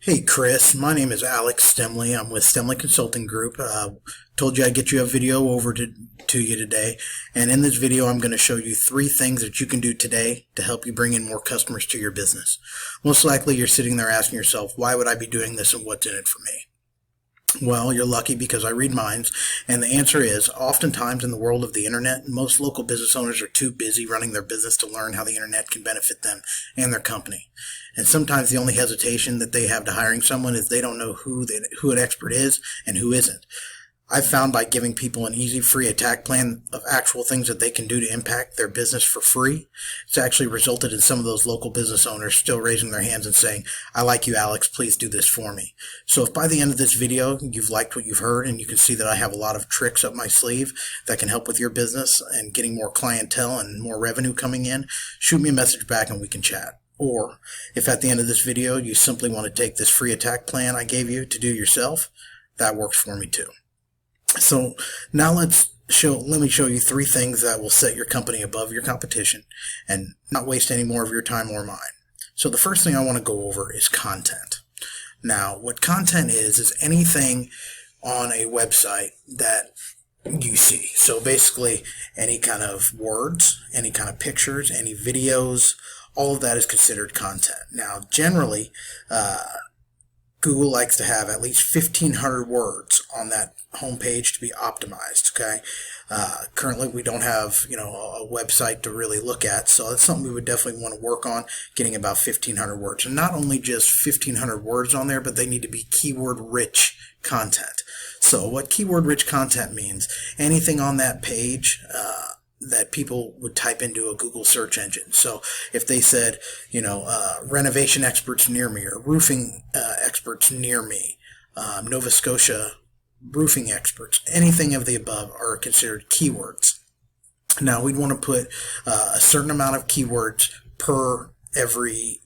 Hey Chris, my name is Alex Stemle. I'm with Stemle Consulting Group. Told you I'd get you a video over to you today. And in this video, I'm going to show you 3 things that you can do today to help you bring in more customers to your business. Most likely you're sitting there asking yourself, why would I be doing this and what's in it for me? Well, you're lucky because I read minds, and the answer is, oftentimes in the world of the internet, most local business owners are too busy running their business to learn how the internet can benefit them and their company. And sometimes the only hesitation that they have to hiring someone is they don't know who an expert is and who isn't. I've found by giving people an easy, free attack plan of actual things that they can do to impact their business for free, it's actually resulted in some of those local business owners still raising their hands and saying, I like you, Alex, please do this for me. So if by the end of this video you've liked what you've heard and you can see that I have a lot of tricks up my sleeve that can help with your business and getting more clientele and more revenue coming in, shoot me a message back and we can chat. Or if at the end of this video you simply want to take this free attack plan I gave you to do yourself, that works for me too. So now let me show you 3 things that will set your company above your competition and not waste any more of your time or mine. So the first thing I want to go over is content. Now, what content is anything on a website that you see. So basically any kind of words, any kind of pictures, any videos, all of that is considered content. Now, generally, Google likes to have at least 1,500 words on that homepage to be optimized. Okay, currently we don't have a website to really look at, so that's something we would definitely want to work on, getting about 1,500 words, and not only just 1,500 words on there, but they need to be keyword-rich content. So what keyword-rich content means, anything on that page that people would type into a Google search engine. So if they said, renovation experts near me, or roofing experts near me, Nova Scotia roofing experts, anything of the above are considered keywords. Now we'd want to put a certain amount of keywords per every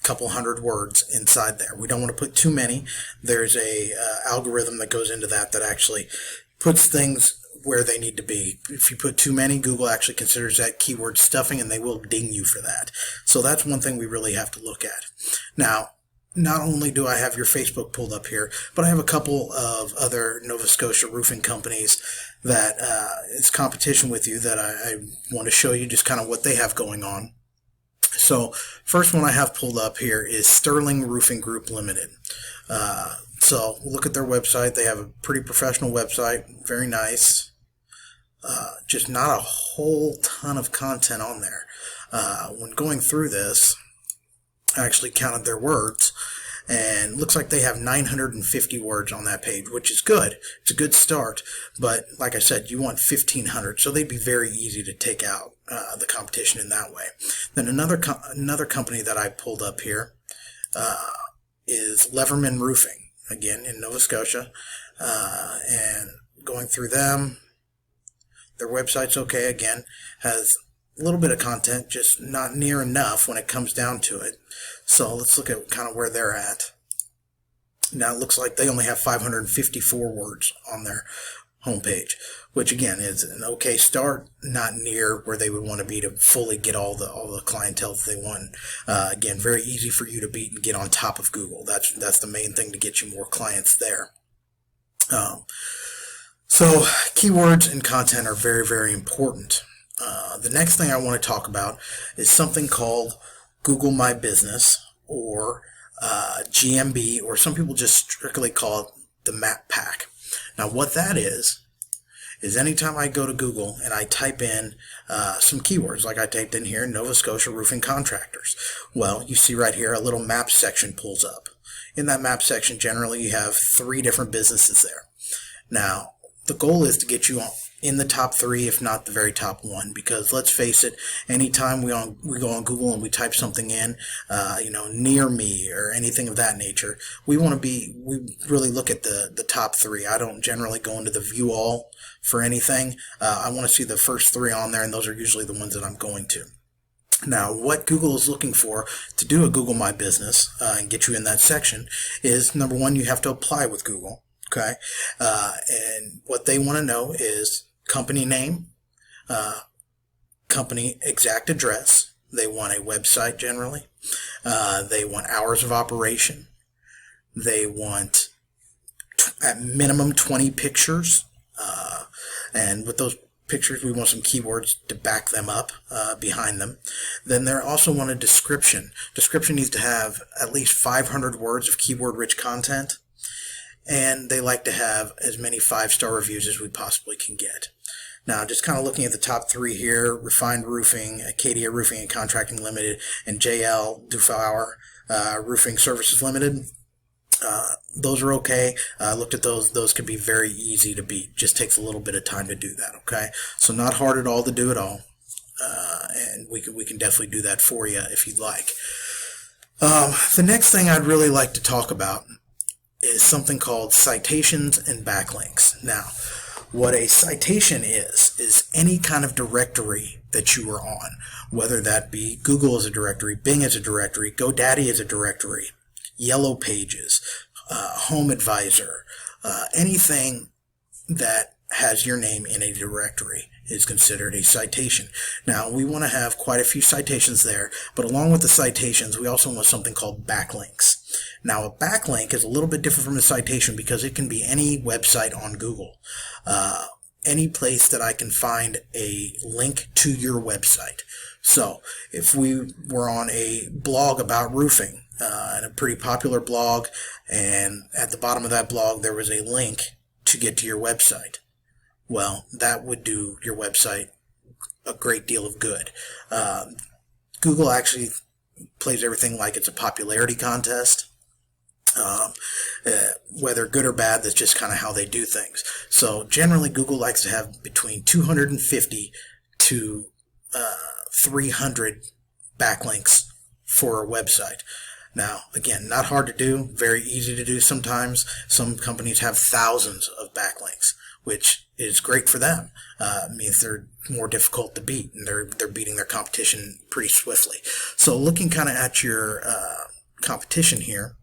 couple hundred words inside there. We don't want to put too many. There's a algorithm that goes into that actually puts things where they need to be. If you put too many, Google actually considers that keyword stuffing and they will ding you for that. So that's one thing we really have to look at. Now, not only do I have your Facebook pulled up here, but I have a couple of other Nova Scotia roofing companies that is competition with you that I want to show you just kind of what they have going on. So first one I have pulled up here is Stemle Roofing Group Limited. So look at their website. They have a pretty professional website, very nice. Just not a whole ton of content on there. When going through this, I actually counted their words, and looks like they have 950 words on that page, which is good. It's a good start, but like I said, you want 1,500, so they'd be very easy to take out the competition in that way. Then another company that I pulled up here is Leverman Roofing, again in Nova Scotia, and going through them, their website's okay, again, has a little bit of content, just not near enough when it comes down to it. So let's look at kind of where they're at. Now it looks like they only have 554 words on their homepage, which again is an okay start, not near where they would want to be to fully get all the clientele that they want. Again, very easy for you to beat and get on top of Google. That's the main thing to get you more clients there. So keywords and content are very, very important. The next thing I want to talk about is something called Google My Business, or GMB, or some people just strictly call it the Map Pack. Now what that is anytime I go to Google and I type in some keywords, like I typed in here, Nova Scotia roofing contractors. Well, you see right here a little map section pulls up. In that map section, generally you have 3 different businesses there. Now, the goal is to get you in the top 3, if not the very top 1, because let's face it, anytime we go on Google and we type something in, near me or anything of that nature, we really look at the top 3. I don't generally go into the view all for anything. I want to see the first 3 on there, and those are usually the ones that I'm going to. Now, what Google is looking for to do a Google My Business and get you in that section is, number 1, you have to apply with Google. Okay, and what they want to know is company name, company exact address. They want a website generally. They want hours of operation. They want at minimum 20 pictures, and with those pictures we want some keywords to back them up behind them. Then they also want a description. Description needs to have at least 500 words of keyword rich content, and they like to have as many 5-star reviews as we possibly can get. Now, just kind of looking at the top 3 here: Refined Roofing, Acadia Roofing and Contracting Limited, and JL Dufauer Roofing Services Limited. Those are okay. Looked at those. Those can be very easy to beat. Just takes a little bit of time to do that. Okay, so not hard at all to do it all, and we can definitely do that for you if you'd like. The next thing I'd really like to talk about is something called citations and backlinks. Now, what a citation is any kind of directory that you are on, whether that be Google as a directory, Bing as a directory, GoDaddy as a directory, Yellow Pages, Home Advisor, anything that has your name in a directory is considered a citation. Now, we want to have quite a few citations there, but along with the citations, we also want something called backlinks. Now, a backlink is a little bit different from a citation because it can be any website on Google, any place that I can find a link to your website. So, if we were on a blog about roofing, and a pretty popular blog, and at the bottom of that blog there was a link to get to your website, well, that would do your website a great deal of good. Google actually plays everything like it's a popularity contest. Whether good or bad, that's just kind of how they do things. So generally Google likes to have between 250 to 300 backlinks for a website. Now, again, not hard to do, very easy to do sometimes. Some companies have thousands of backlinks, which is great for them. It means they're more difficult to beat, and they're beating their competition pretty swiftly. So looking kind of at your competition here,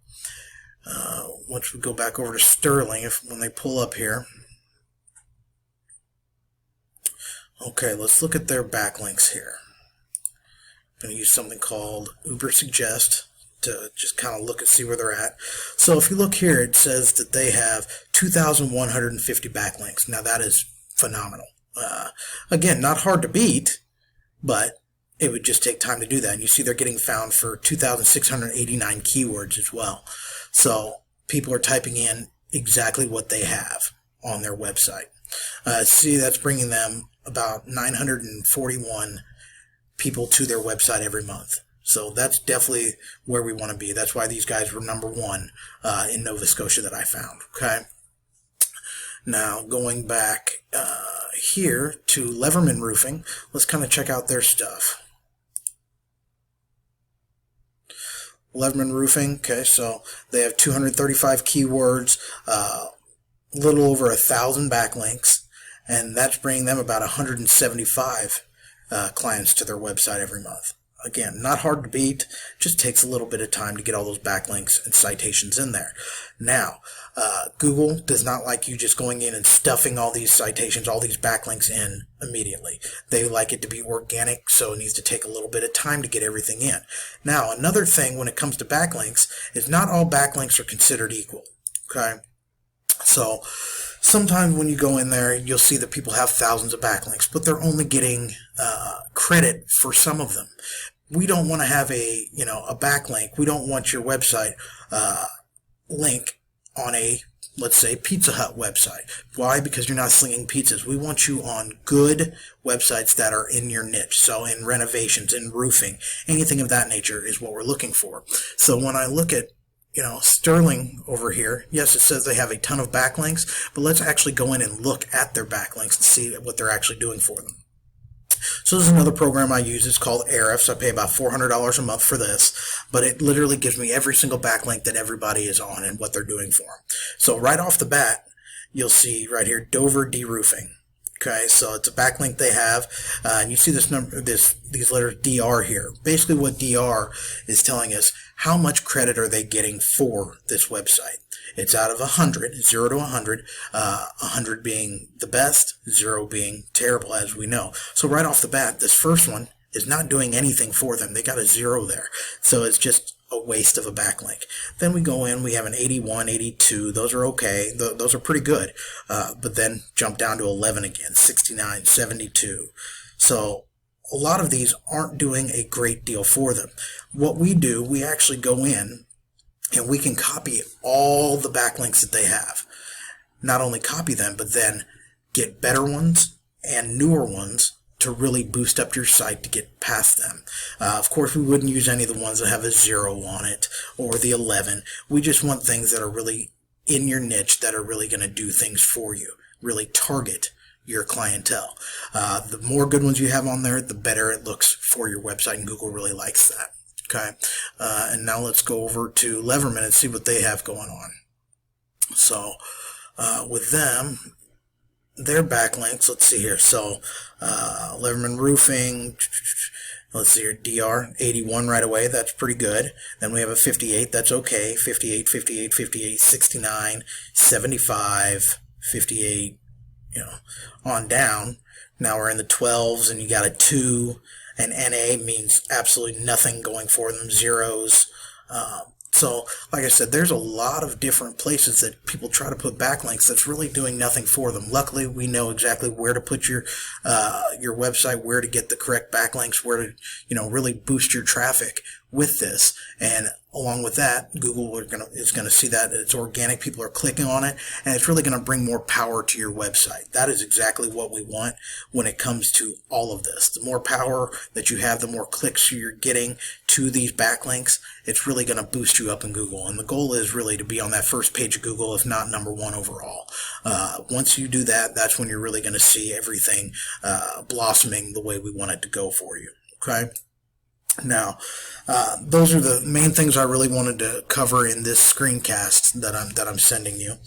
once we go back over to Sterling, when they pull up here, okay, let's look at their backlinks here. I'm going to use something called Ubersuggest to just kind of look and see where they're at. So if you look here, it says that they have 2,150 backlinks. Now that is phenomenal. Again, not hard to beat, but it would just take time to do that. And you see they're getting found for 2,689 keywords as well. So people are typing in exactly what they have on their website. See, that's bringing them about 941 people to their website every month. So that's definitely where we want to be. That's why these guys were #1 in Nova Scotia that I found. Okay. Now going back here to Leverman Roofing, let's kind of check out their stuff. Leverman Roofing, okay, so they have 235 keywords, a little over 1,000 backlinks, and that's bringing them about 175 clients to their website every month. Again, not hard to beat, just takes a little bit of time to get all those backlinks and citations in there. Now, Google does not like you just going in and stuffing all these citations, all these backlinks in immediately. They like it to be organic, so it needs to take a little bit of time to get everything in. Now, another thing when it comes to backlinks is not all backlinks are considered equal. Okay? So, sometimes when you go in there, you'll see that people have thousands of backlinks, but they're only getting credit for some of them. We don't want to have a backlink. We don't want your website link on a, let's say, Pizza Hut website. Why? Because you're not slinging pizzas. We want you on good websites that are in your niche. So in renovations, in roofing, anything of that nature is what we're looking for. So when I look at Sterling over here, yes, it says they have a ton of backlinks, but let's actually go in and look at their backlinks and see what they're actually doing for them. So this is another program I use. It's called Ahrefs. I pay about $400 a month for this, but it literally gives me every single backlink that everybody is on and what they're doing for them. So right off the bat, you'll see right here, Dover De-Roofing. Okay, so it's a backlink they have, and you see this number, these letters DR here. Basically, what DR is telling us, how much credit are they getting for this website? It's out of 100, 0 to 100, 100 being the best, 0 being terrible, as we know. So right off the bat, this first one is not doing anything for them. They got a 0 there. So it's just a waste of a backlink. Then we go in, we have an 81, 82. Those are okay. Those are pretty good. But then jump down to 11 again, 69, 72. So a lot of these aren't doing a great deal for them. What we do, we actually go in and we can copy all the backlinks that they have. Not only copy them, but then get better ones and newer ones to really boost up your site to get past them. Of course, we wouldn't use any of the ones that have a 0 on it or the 11. We just want things that are really in your niche, that are really going to do things for you, really target your clientele. The more good ones you have on there, the better it looks for your website, and Google really likes that. Okay, and now let's go over to Leverman and see what they have going on. So with them, their backlinks, let's see here. So Leverman Roofing, let's see here, DR 81 right away, that's pretty good. Then we have a 58, that's okay. 58, 58, 58, 69, 75, 58, you know, on down. Now we're in the 12s, and you got a 2, and NA means absolutely nothing going for them, zeros. So, like I said, there's a lot of different places that people try to put backlinks that's really doing nothing for them. Luckily, we know exactly where to put your website, where to get the correct backlinks, where to, you know, really boost your traffic with this. And along with that, Google is going to see that it's organic. People are clicking on it, and it's really going to bring more power to your website. That is exactly what we want when it comes to all of this. The more power that you have, the more clicks you're getting to these backlinks, it's really going to boost you up in Google. And the goal is really to be on that first page of Google, if not #1 overall. Once you do that, that's when you're really going to see everything blossoming the way we want it to go for you. Okay. Now, those are the main things I really wanted to cover in this screencast that I'm sending you.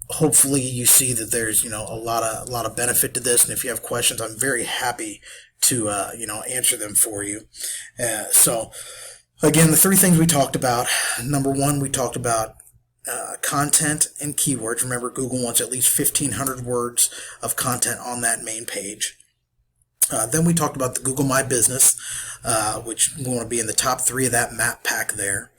Hopefully, you see that there's, you know, a lot of benefit to this, and if you have questions, I'm very happy to you know, answer them for you. So, again, the 3 things we talked about. #1, we talked about content and keywords. Remember, Google wants at least 1,500 words of content on that main page. Then we talked about the Google My Business, which we want to be in the top 3 of that map pack there,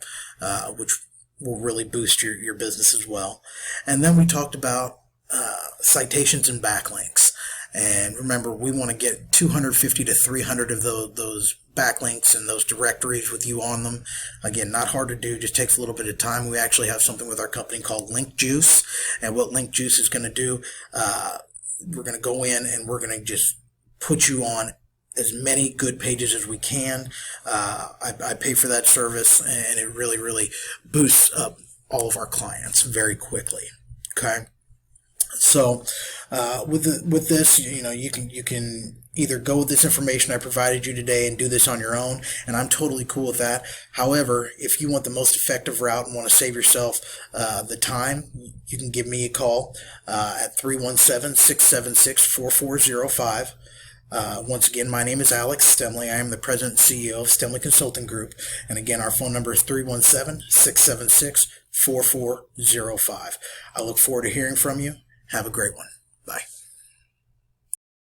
which will really boost your business as well. And then we talked about citations and backlinks. And remember, we want to get 250 to 300 of those backlinks and those directories with you on them. Again, not hard to do, just takes a little bit of time. We actually have something with our company called Link Juice. And what Link Juice is going to do, we're going to go in and we're going to just put you on as many good pages as we can. I pay for that service, and it really, really boosts up all of our clients very quickly. Okay. So with this, you know, you can either go with this information I provided you today and do this on your own, and I'm totally cool with that. However, if you want the most effective route and want to save yourself the time, you can give me a call at 317-676-4405. Once again, my name is Alex Stemle. I am the President and CEO of Stemle Consulting Group. And again, our phone number is 317-676-4405. I look forward to hearing from you. Have a great one. Bye.